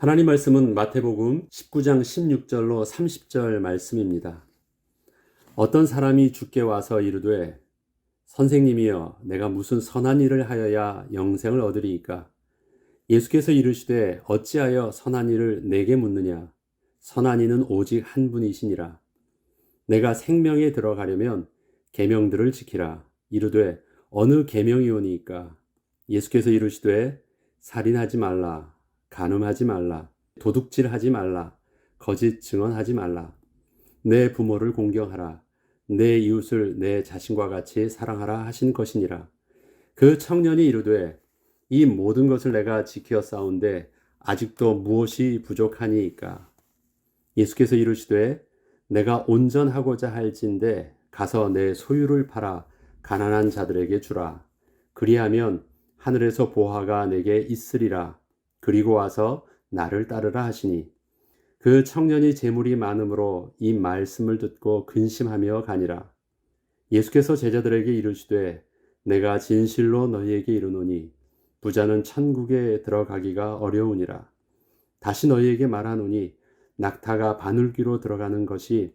하나님 말씀은 마태복음 19장 16절로 30절 말씀입니다. 어떤 사람이 주께 와서 이르되 선생님이여 내가 무슨 선한 일을 하여야 영생을 얻으리이까? 예수께서 이르시되 어찌하여 선한 일을 내게 묻느냐? 선한 이는 오직 한 분이시니라. 내가 생명에 들어가려면 계명들을 지키라. 이르되 어느 계명이오니이까? 예수께서 이르시되 살인하지 말라, 간음하지 말라, 도둑질하지 말라, 거짓 증언하지 말라, 내 부모를 공경하라, 내 이웃을 내 자신과 같이 사랑하라 하신 것이니라. 그 청년이 이르되 이 모든 것을 내가 지켜 싸운데 아직도 무엇이 부족하니이까? 예수께서 이르시되 내가 온전하고자 할진대 가서 내 소유를 팔아 가난한 자들에게 주라. 그리하면 하늘에서 보화가 내게 있으리라. 그리고 와서 나를 따르라 하시니 그 청년이 재물이 많음으로 이 말씀을 듣고 근심하며 가니라. 예수께서 제자들에게 이르시되 내가 진실로 너희에게 이르노니 부자는 천국에 들어가기가 어려우니라. 다시 너희에게 말하노니 낙타가 바늘귀로 들어가는 것이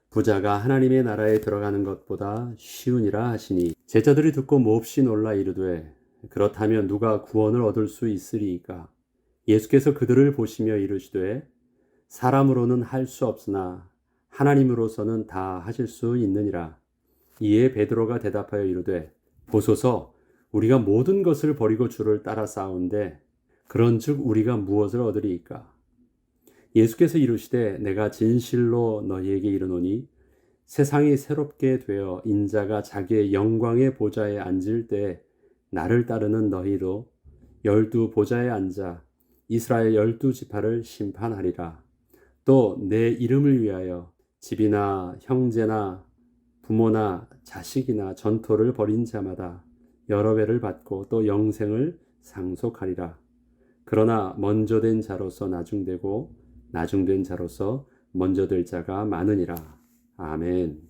부자가 하나님의 나라에 들어가는 것보다 쉬우니라 하시니 제자들이 듣고 몹시 놀라 이르되 그렇다면 누가 구원을 얻을 수 있으리이까? 예수께서 그들을 보시며 이르시되 사람으로는 할 수 없으나 하나님으로서는 다 하실 수 있느니라. 이에 베드로가 대답하여 이르되 보소서 우리가 모든 것을 버리고 주를 따라 싸운데 그런즉 우리가 무엇을 얻으리이까? 예수께서 이르시되 내가 진실로 너희에게 이르노니 세상이 새롭게 되어 인자가 자기의 영광의 보좌에 앉을 때 나를 따르는 너희도 12 보좌에 앉아 이스라엘 12지파를 심판하리라. 또 내 이름을 위하여 집이나 형제나 부모나 자식이나 전토를 벌인 자마다 여러 배를 받고 또 영생을 상속하리라. 그러나 먼저 된 자로서 나중되고 나중된 자로서 먼저 될 자가 많으니라. 아멘.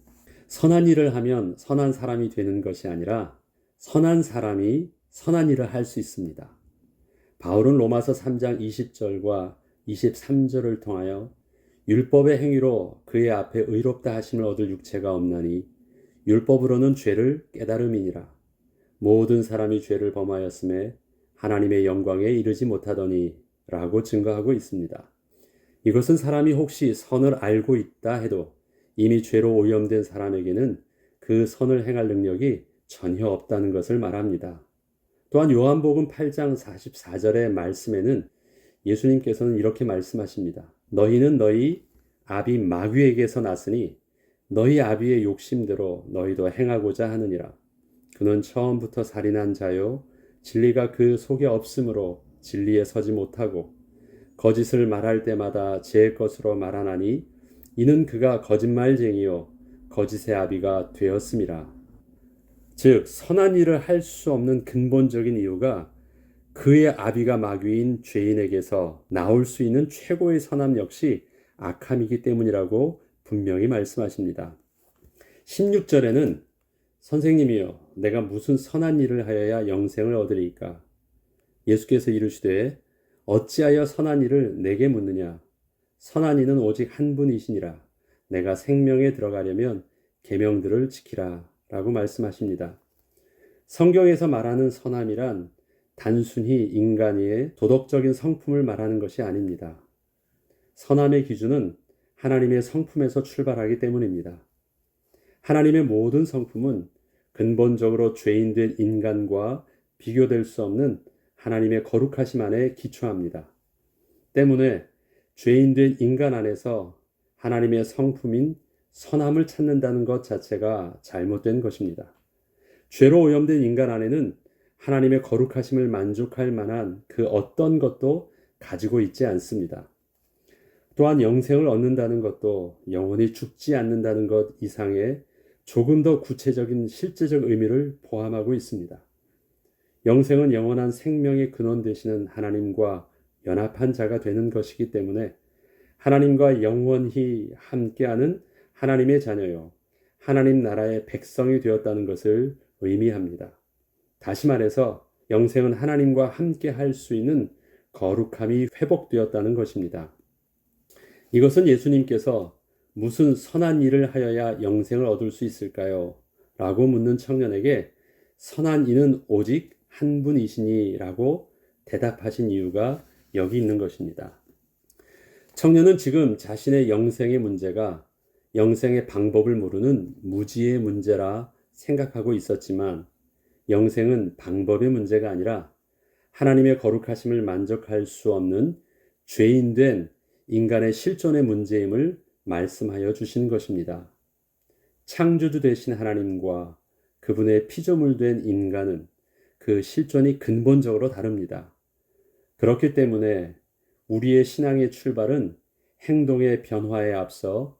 선한 일을 하면 선한 사람이 되는 것이 아니라 선한 사람이 선한 일을 할 수 있습니다. 바울은 로마서 3장 20절과 23절을 통하여 율법의 행위로 그의 앞에 의롭다 하심을 얻을 육체가 없나니 율법으로는 죄를 깨달음이니라. 모든 사람이 죄를 범하였음에 하나님의 영광에 이르지 못하더니 라고 증거하고 있습니다. 이것은 사람이 혹시 선을 알고 있다 해도 이미 죄로 오염된 사람에게는 그 선을 행할 능력이 전혀 없다는 것을 말합니다. 또한 요한복음 8장 44절의 말씀에는 예수님께서는 이렇게 말씀하십니다. 너희는 너희 아비 마귀에게서 났으니 너희 아비의 욕심대로 너희도 행하고자 하느니라. 그는 처음부터 살인한 자요 진리가 그 속에 없으므로 진리에 서지 못하고 거짓을 말할 때마다 제 것으로 말하나니 이는 그가 거짓말쟁이요 거짓의 아비가 되었음이라. 즉 선한 일을 할 수 없는 근본적인 이유가 그의 아비가 마귀인 죄인에게서 나올 수 있는 최고의 선함 역시 악함이기 때문이라고 분명히 말씀하십니다. 16절에는 선생님이여 내가 무슨 선한 일을 하여야 영생을 얻으리이까? 예수께서 이르시되 어찌하여 선한 일을 내게 묻느냐? 선한 이는 오직 한 분이시니라. 내가 생명에 들어가려면 계명들을 지키라 라고 말씀하십니다. 성경에서 말하는 선함이란 단순히 인간의 도덕적인 성품을 말하는 것이 아닙니다. 선함의 기준은 하나님의 성품에서 출발하기 때문입니다. 하나님의 모든 성품은 근본적으로 죄인된 인간과 비교될 수 없는 하나님의 거룩하심 안에 기초합니다. 때문에 죄인된 인간 안에서 하나님의 성품인 선함을 찾는다는 것 자체가 잘못된 것입니다. 죄로 오염된 인간 안에는 하나님의 거룩하심을 만족할 만한 그 어떤 것도 가지고 있지 않습니다. 또한 영생을 얻는다는 것도 영원히 죽지 않는다는 것 이상의 조금 더 구체적인 실제적 의미를 포함하고 있습니다. 영생은 영원한 생명의 근원 되시는 하나님과 연합한 자가 되는 것이기 때문에 하나님과 영원히 함께하는 하나님의 자녀요, 하나님 나라의 백성이 되었다는 것을 의미합니다. 다시 말해서 영생은 하나님과 함께 할 수 있는 거룩함이 회복되었다는 것입니다. 이것은 예수님께서 무슨 선한 일을 하여야 영생을 얻을 수 있을까요? 라고 묻는 청년에게 선한 이는 오직 한 분이시니 라고 대답하신 이유가 여기 있는 것입니다. 청년은 지금 자신의 영생의 문제가 영생의 방법을 모르는 무지의 문제라 생각하고 있었지만 영생은 방법의 문제가 아니라 하나님의 거룩하심을 만족할 수 없는 죄인된 인간의 실존의 문제임을 말씀하여 주신 것입니다. 창조주 되신 하나님과 그분의 피조물된 인간은 그 실존이 근본적으로 다릅니다. 그렇기 때문에 우리의 신앙의 출발은 행동의 변화에 앞서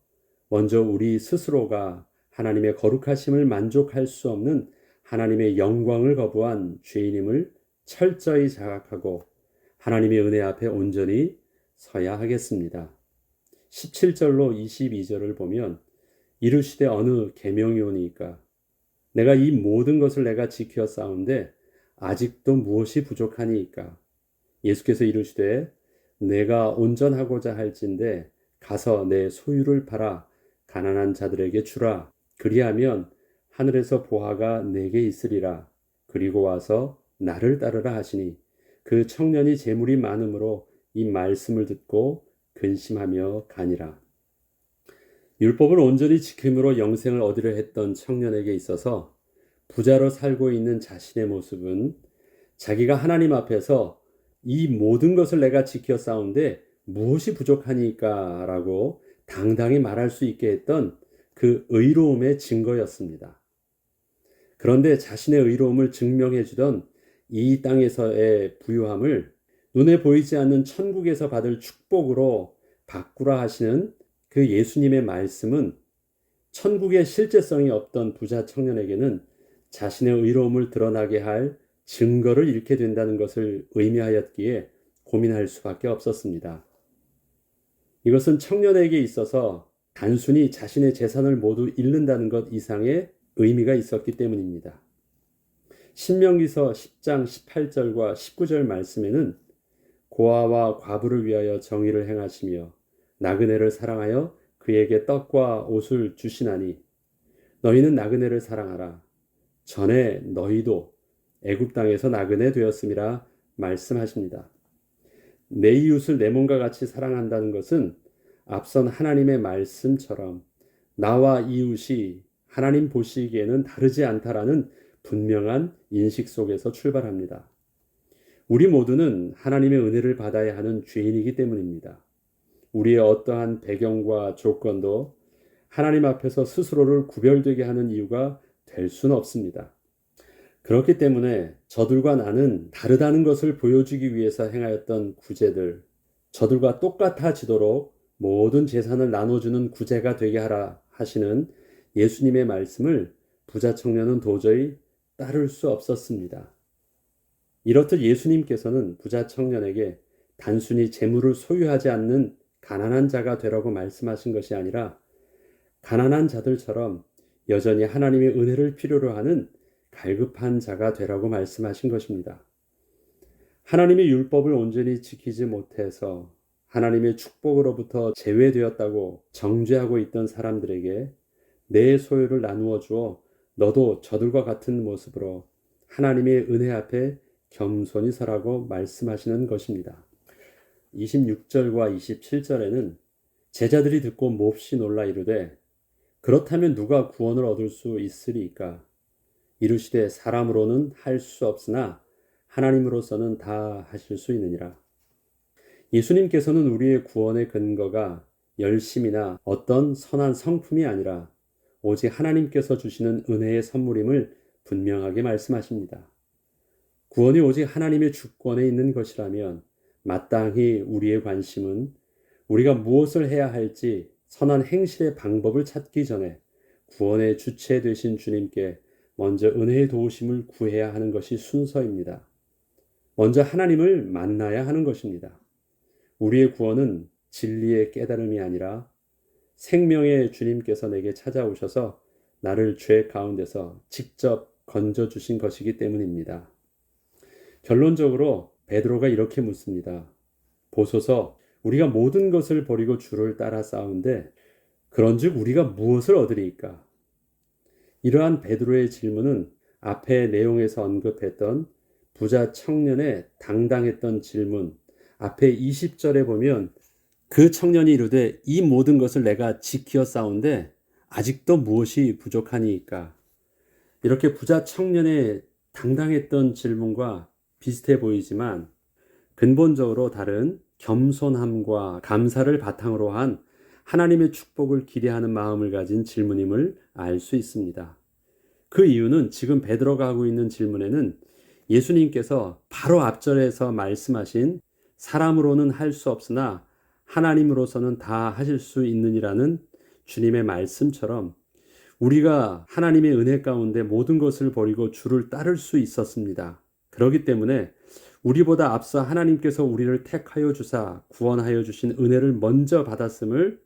먼저 우리 스스로가 하나님의 거룩하심을 만족할 수 없는 하나님의 영광을 거부한 죄인임을 철저히 자각하고 하나님의 은혜 앞에 온전히 서야 하겠습니다. 17절로 22절을 보면 이르시되 어느 계명이 오니까 내가 이 모든 것을 내가 지켜 싸운데 아직도 무엇이 부족하니까 예수께서 이르시되 내가 온전하고자 할진대 가서 내 소유를 팔아 가난한 자들에게 주라. 그리하면 하늘에서 보화가 내게 있으리라. 그리고 와서 나를 따르라 하시니 그 청년이 재물이 많음으로 이 말씀을 듣고 근심하며 가니라. 율법을 온전히 지킴으로 영생을 얻으려 했던 청년에게 있어서 부자로 살고 있는 자신의 모습은 자기가 하나님 앞에서 이 모든 것을 내가 지켜 싸운데 무엇이 부족하니까 라고 당당히 말할 수 있게 했던 그 의로움의 증거였습니다. 그런데 자신의 의로움을 증명해 주던 이 땅에서의 부유함을 눈에 보이지 않는 천국에서 받을 축복으로 바꾸라 하시는 그 예수님의 말씀은 천국의 실제성이 없던 부자 청년에게는 자신의 의로움을 드러나게 할 증거를 잃게 된다는 것을 의미하였기에 고민할 수밖에 없었습니다. 이것은 청년에게 있어서 단순히 자신의 재산을 모두 잃는다는 것 이상의 의미가 있었기 때문입니다. 신명기서 10장 18절과 19절 말씀에는 고아와 과부를 위하여 정의를 행하시며 나그네를 사랑하여 그에게 떡과 옷을 주시나니 너희는 나그네를 사랑하라. 전에 너희도 애굽 땅에서 나그네 되었음이라 말씀하십니다. 내 이웃을 내 몸과 같이 사랑한다는 것은 앞선 하나님의 말씀처럼 나와 이웃이 하나님 보시기에는 다르지 않다라는 분명한 인식 속에서 출발합니다. 우리 모두는 하나님의 은혜를 받아야 하는 죄인이기 때문입니다. 우리의 어떠한 배경과 조건도 하나님 앞에서 스스로를 구별되게 하는 이유가 될 수는 없습니다. 그렇기 때문에 저들과 나는 다르다는 것을 보여주기 위해서 행하였던 구제들, 저들과 똑같아지도록 모든 재산을 나눠주는 구제가 되게 하라 하시는 예수님의 말씀을 부자 청년은 도저히 따를 수 없었습니다. 이렇듯 예수님께서는 부자 청년에게 단순히 재물을 소유하지 않는 가난한 자가 되라고 말씀하신 것이 아니라 가난한 자들처럼 여전히 하나님의 은혜를 필요로 하는 갈급한 자가 되라고 말씀하신 것입니다. 하나님의 율법을 온전히 지키지 못해서 하나님의 축복으로부터 제외되었다고 정죄하고 있던 사람들에게 내 소유를 나누어 주어 너도 저들과 같은 모습으로 하나님의 은혜 앞에 겸손히 서라고 말씀하시는 것입니다. 26절과 27절에는 제자들이 듣고 몹시 놀라 이르되 그렇다면 누가 구원을 얻을 수 있으리까? 이르시되 사람으로는 할 수 없으나 하나님으로서는 다 하실 수 있느니라. 예수님께서는 우리의 구원의 근거가 열심이나 어떤 선한 성품이 아니라 오직 하나님께서 주시는 은혜의 선물임을 분명하게 말씀하십니다. 구원이 오직 하나님의 주권에 있는 것이라면 마땅히 우리의 관심은 우리가 무엇을 해야 할지 선한 행실의 방법을 찾기 전에 구원의 주체 되신 주님께 먼저 은혜의 도우심을 구해야 하는 것이 순서입니다. 먼저 하나님을 만나야 하는 것입니다. 우리의 구원은 진리의 깨달음이 아니라 생명의 주님께서 내게 찾아오셔서 나를 죄 가운데서 직접 건져주신 것이기 때문입니다. 결론적으로 베드로가 이렇게 묻습니다. 보소서, 우리가 모든 것을 버리고 주를 따라 싸운데 그런즉 우리가 무엇을 얻으리이까? 이러한 베드로의 질문은 앞의 내용에서 언급했던 부자 청년의 당당했던 질문, 앞에 20절에 보면 그 청년이 이르되 이 모든 것을 내가 지키어 싸운데 아직도 무엇이 부족하니이까? 이렇게 부자 청년의 당당했던 질문과 비슷해 보이지만 근본적으로 다른 겸손함과 감사를 바탕으로 한 하나님의 축복을 기대하는 마음을 가진 질문임을 알 수 있습니다. 그 이유는 지금 베드로가 하고 있는 질문에는 예수님께서 바로 앞절에서 말씀하신 사람으로는 할 수 없으나 하나님으로서는 다 하실 수 있느니라는 주님의 말씀처럼 우리가 하나님의 은혜 가운데 모든 것을 버리고 주를 따를 수 있었습니다. 그렇기 때문에 우리보다 앞서 하나님께서 우리를 택하여 주사 구원하여 주신 은혜를 먼저 받았음을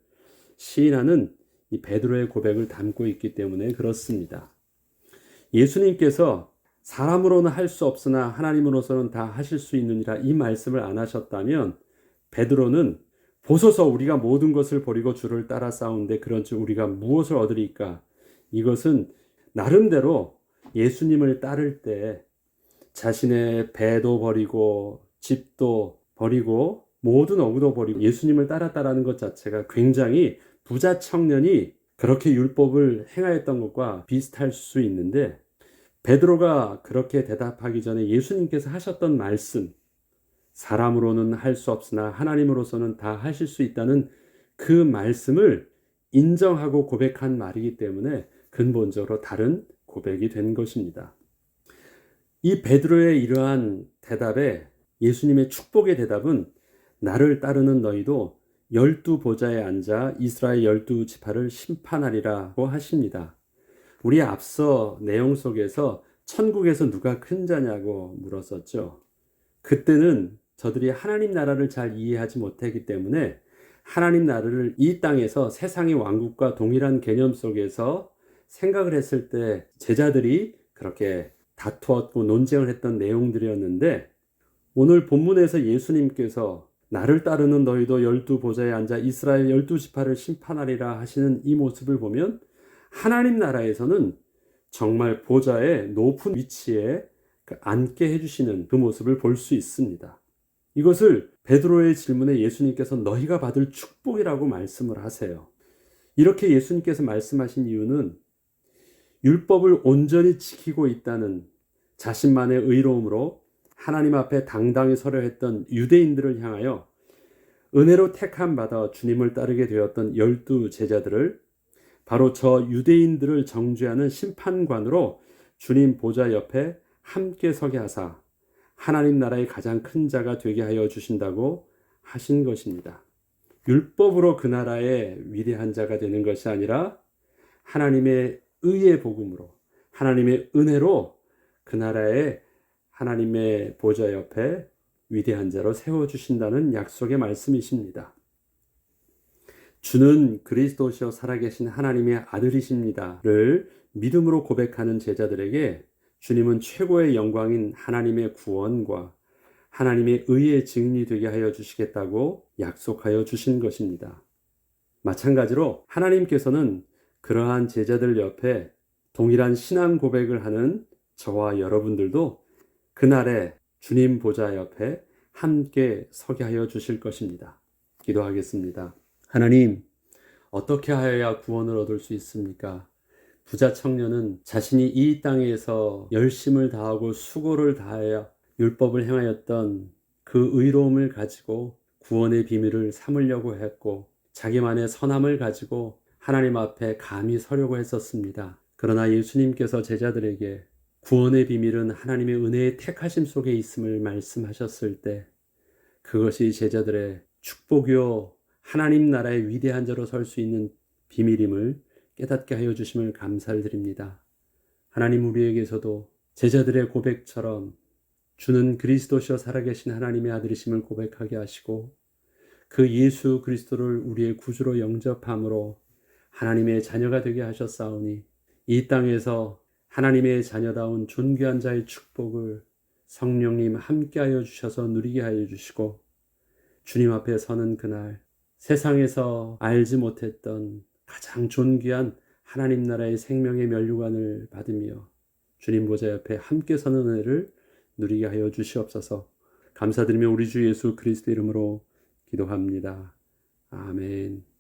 시인하는 이 베드로의 고백을 담고 있기 때문에 그렇습니다. 예수님께서 사람으로는 할 수 없으나 하나님으로서는 다 하실 수 있느니라 이 말씀을 안 하셨다면 베드로는 보소서 우리가 모든 것을 버리고 주를 따라 싸운데 그런즉 우리가 무엇을 얻으리까? 이것은 나름대로 예수님을 따를 때 자신의 배도 버리고 집도 버리고 모든 어구도 버리고 예수님을 따랐다라는 것 자체가 굉장히 부자 청년이 그렇게 율법을 행하였던 것과 비슷할 수 있는데 베드로가 그렇게 대답하기 전에 예수님께서 하셨던 말씀, 사람으로는 할 수 없으나 하나님으로서는 다 하실 수 있다는 그 말씀을 인정하고 고백한 말이기 때문에 근본적으로 다른 고백이 된 것입니다. 이 베드로의 이러한 대답에 예수님의 축복의 대답은 나를 따르는 너희도 12보좌에 앉아 이스라엘 12지파를 심판하리라고 하십니다. 우리 앞서 내용 속에서 천국에서 누가 큰 자냐고 물었었죠. 그때는 저들이 하나님 나라를 잘 이해하지 못했기 때문에 하나님 나라를 이 땅에서 세상의 왕국과 동일한 개념 속에서 생각을 했을 때 제자들이 그렇게 다투었고 논쟁을 했던 내용들이었는데 오늘 본문에서 예수님께서 나를 따르는 너희도 12보좌에 앉아 이스라엘 12지파를 심판하리라 하시는 이 모습을 보면 하나님 나라에서는 정말 보좌의 높은 위치에 앉게 해주시는 그 모습을 볼 수 있습니다. 이것을 베드로의 질문에 예수님께서 너희가 받을 축복이라고 말씀을 하세요. 이렇게 예수님께서 말씀하신 이유는 율법을 온전히 지키고 있다는 자신만의 의로움으로 하나님 앞에 당당히 서려 했던 유대인들을 향하여 은혜로 택함 받아 주님을 따르게 되었던 12 제자들을 바로 저 유대인들을 정죄하는 심판관으로 주님 보좌 옆에 함께 서게 하사 하나님 나라의 가장 큰 자가 되게 하여 주신다고 하신 것입니다. 율법으로 그 나라의 위대한 자가 되는 것이 아니라 하나님의 의의 복음으로 하나님의 은혜로 그 나라의 하나님의 보좌 옆에 위대한 자로 세워주신다는 약속의 말씀이십니다. 주는 그리스도시요 살아계신 하나님의 아들이십니다를 믿음으로 고백하는 제자들에게 주님은 최고의 영광인 하나님의 구원과 하나님의 의의 증인이 되게 하여 주시겠다고 약속하여 주신 것입니다. 마찬가지로 하나님께서는 그러한 제자들 옆에 동일한 신앙 고백을 하는 저와 여러분들도 그날에 주님 보좌 옆에 함께 서게 하여 주실 것입니다. 기도하겠습니다. 하나님, 어떻게 하여야 구원을 얻을 수 있습니까? 부자 청년은 자신이 이 땅에서 열심을 다하고 수고를 다하여 율법을 행하였던 그 의로움을 가지고 구원의 비밀을 삼으려고 했고 자기만의 선함을 가지고 하나님 앞에 감히 서려고 했었습니다. 그러나 예수님께서 제자들에게 구원의 비밀은 하나님의 은혜의 택하심 속에 있음을 말씀하셨을 때 그것이 제자들의 축복이요 하나님 나라의 위대한 자로 설 수 있는 비밀임을 깨닫게 하여 주심을 감사를 드립니다. 하나님 우리에게서도 제자들의 고백처럼 주는 그리스도시여 살아계신 하나님의 아들이심을 고백하게 하시고 그 예수 그리스도를 우리의 구주로 영접함으로 하나님의 자녀가 되게 하셨사오니 이 땅에서 하나님의 자녀다운 존귀한 자의 축복을 성령님 함께하여 주셔서 누리게 하여 주시고 주님 앞에 서는 그날 세상에서 알지 못했던 가장 존귀한 하나님 나라의 생명의 면류관을 받으며 주님 보좌 옆에 함께 서는 은혜를 누리게 하여 주시옵소서. 감사드리며 우리 주 예수 그리스도 이름으로 기도합니다. 아멘.